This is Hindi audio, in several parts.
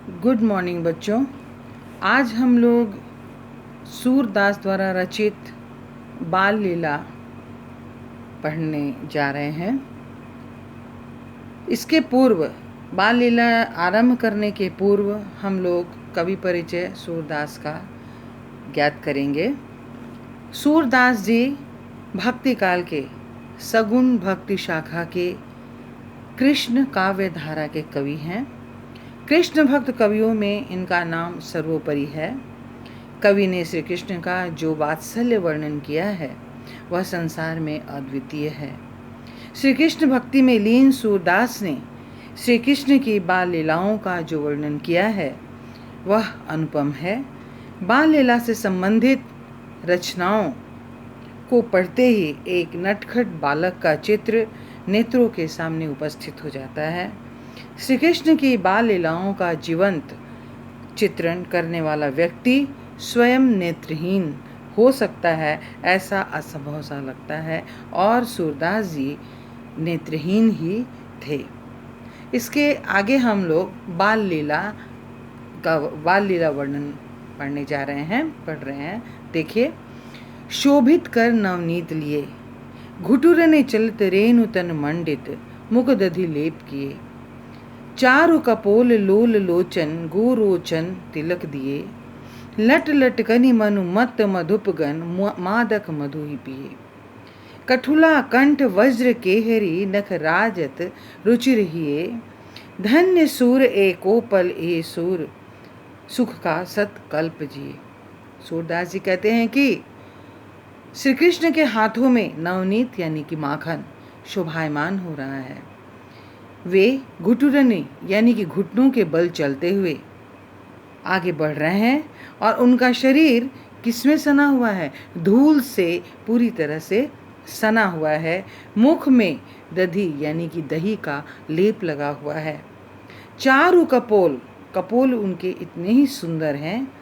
गुड मॉर्निंग बच्चों। आज हम लोग सूरदास द्वारा रचित बाल लीला पढ़ने जा रहे हैं। इसके पूर्व, बाल लीला आरंभ करने के पूर्व हम लोग कवि परिचय सूरदास का ज्ञात करेंगे। सूरदास जी भक्ति काल के सगुण भक्ति शाखा के कृष्ण काव्य धारा के कवि हैं। कृष्ण भक्त कवियों में इनका नाम सर्वोपरि है। कवि ने श्री कृष्ण का जो वात्सल्य वर्णन किया है वह संसार में अद्वितीय है। श्री कृष्ण भक्ति में लीन सूरदास ने श्री कृष्ण की बाल लीलाओं का जो वर्णन किया है वह अनुपम है। बाल लीला से संबंधित रचनाओं को पढ़ते ही एक नटखट बालक का चित्र नेत्रों के सामने उपस्थित हो जाता है। श्री कृष्ण की बाल लीलाओं का जीवंत चित्रण करने वाला व्यक्ति स्वयं नेत्रहीन हो सकता है, ऐसा असंभव सा लगता है, और सूरदास जी नेत्रहीन ही थे। इसके आगे हम लोग बाल लीला वर्णन पढ़ने जा रहे हैं, पढ़ रहे हैं। देखिए, शोभित कर नवनीत लिए, घुटुर ने चलित रेणु तन मंडित, मुख दधि लेप किए, चारु कपोल लोल लोचन गोरोचन तिलक दिए, लट लट कनि मनु मत मधुपगन मादक मधु ही पिए, कठुला कंठ वज्र केहरी नख राजत रुचिर हिए, धन्य सूर ए कोपल ए सूर सुख का सत कल्प जिए। सूरदास जी कहते हैं कि श्री कृष्ण के हाथों में नवनीत यानी कि माखन शोभायमान हो रहा है। वे घुटुरने यानी कि घुटनों के बल चलते हुए आगे बढ़ रहे हैं, और उनका शरीर किसमें सना हुआ है? धूल से पूरी तरह से सना हुआ है। मुख में दधी यानी कि दही का लेप लगा हुआ है। चारु कपोल, कपोल उनके इतने ही सुंदर हैं।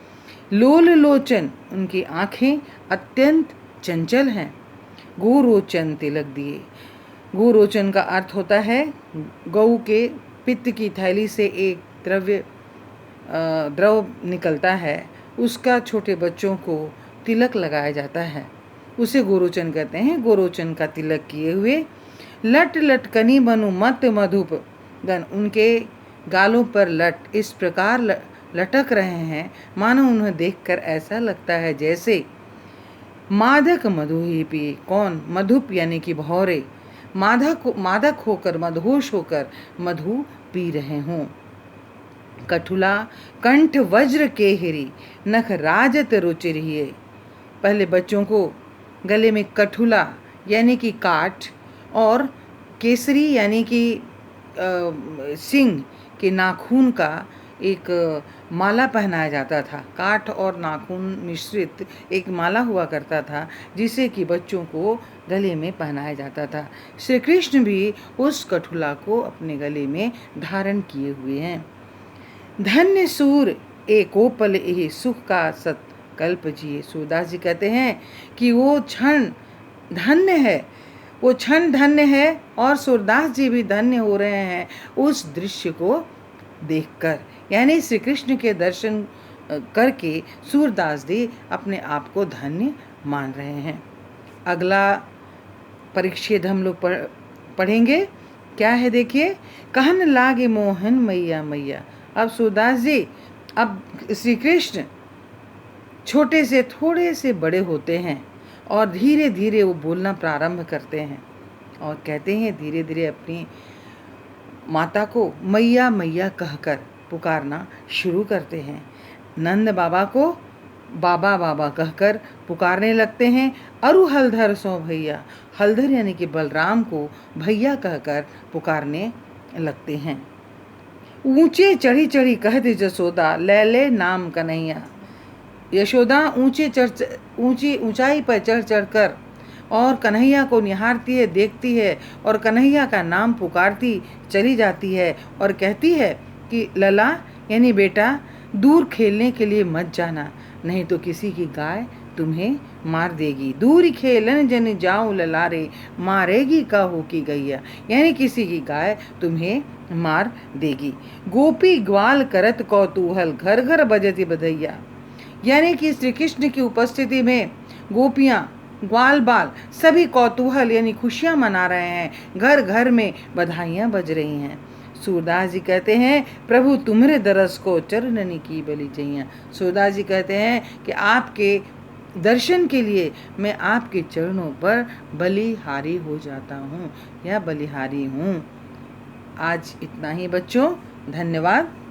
लोल लोचन, उनकी आँखें अत्यंत चंचल हैं। गोरोचन तिलक दिए, गोरोचन का अर्थ होता है गऊ के पित्त की थैली से एक द्रव निकलता है, उसका छोटे बच्चों को तिलक लगाया जाता है, उसे गोरोचन कहते हैं। गोरोचन का तिलक किए हुए, लट लट कनी मनु मत मधुप गन, उनके गालों पर लट इस प्रकार लटक रहे हैं मानो उन्हें देखकर ऐसा लगता है जैसे मादक मधु ही पिए। कौन? मधुप यानी कि भौरे, मादक होकर, मदहोश होकर मधु पी रहे हों। कठुला कंठ वज्र केहरी नख राजत रुचिर हिए, पहले बच्चों को गले में कठुला यानी कि काठ और केसरी यानी कि सिंह के नाखून का एक माला पहनाया जाता था। काठ और नाखून मिश्रित एक माला हुआ करता था जिसे कि बच्चों को गले में पहनाया जाता था। श्री कृष्ण भी उस कठुला को अपने गले में धारण किए हुए हैं। धन्य सूर ए कोपल ए सुख का सत कल्प जिए। सूरदास जी कहते हैं कि वो क्षण धन्य है, वो क्षण धन्य है, और सूरदास जी भी धन्य हो रहे हैं उस दृश्य को देखकर। यानी श्री कृष्ण के दर्शन करके सूरदास जी अपने आप को धन्य मान रहे हैं। अगला परिच्छेद हम लोग पढ़ेंगे। क्या है? देखिए, कहन लागे मोहन मैया मैया। अब सूरदास जी, अब श्री कृष्ण छोटे से थोड़े से बड़े होते हैं और धीरे धीरे वो बोलना प्रारंभ करते हैं और कहते हैं, धीरे धीरे अपनी माता को मैया मैया कहकर पुकारना शुरू करते हैं। नंद बाबा को बाबा बाबा कहकर पुकारने लगते हैं। अरु हलधर सो भैया, हलधर यानी कि बलराम को भैया कहकर पुकारने लगते हैं। ऊंचे चढ़ी चढ़ी कहते जसोदा, ले ले नाम कन्हैया। यशोदा ऊंची ऊंचाई पर चढ़ चढ़ कर और कन्हैया को निहारती है, देखती है, और कन्हैया का नाम पुकारती चली जाती है और कहती है कि लला यानी बेटा, दूर खेलने के लिए मत जाना, नहीं तो किसी की गाय तुम्हें मार देगी। दूर खेलन जन जाऊं ललारे, मारेगी काहू की गैया। यानी किसी की गाय तुम्हें मार देगी। गोपी ग्वाल करत कौतूहल, घर घर बजती बधैया। यानी कि श्री कृष्ण की उपस्थिति में गोपियां ग्वाल बाल सभी कौतूहल यानी खुशियां मना रहे हैं, घर घर में बधाइयां बज रही हैं। सूरदास जी कहते हैं, प्रभु तुम्हारे दरस को चरणनी की बलि जइया। सूरदास जी कहते हैं कि आपके दर्शन के लिए मैं आपके चरणों पर बलिहारी हो जाता हूँ या बलिहारी हूँ। आज इतना ही बच्चों, धन्यवाद।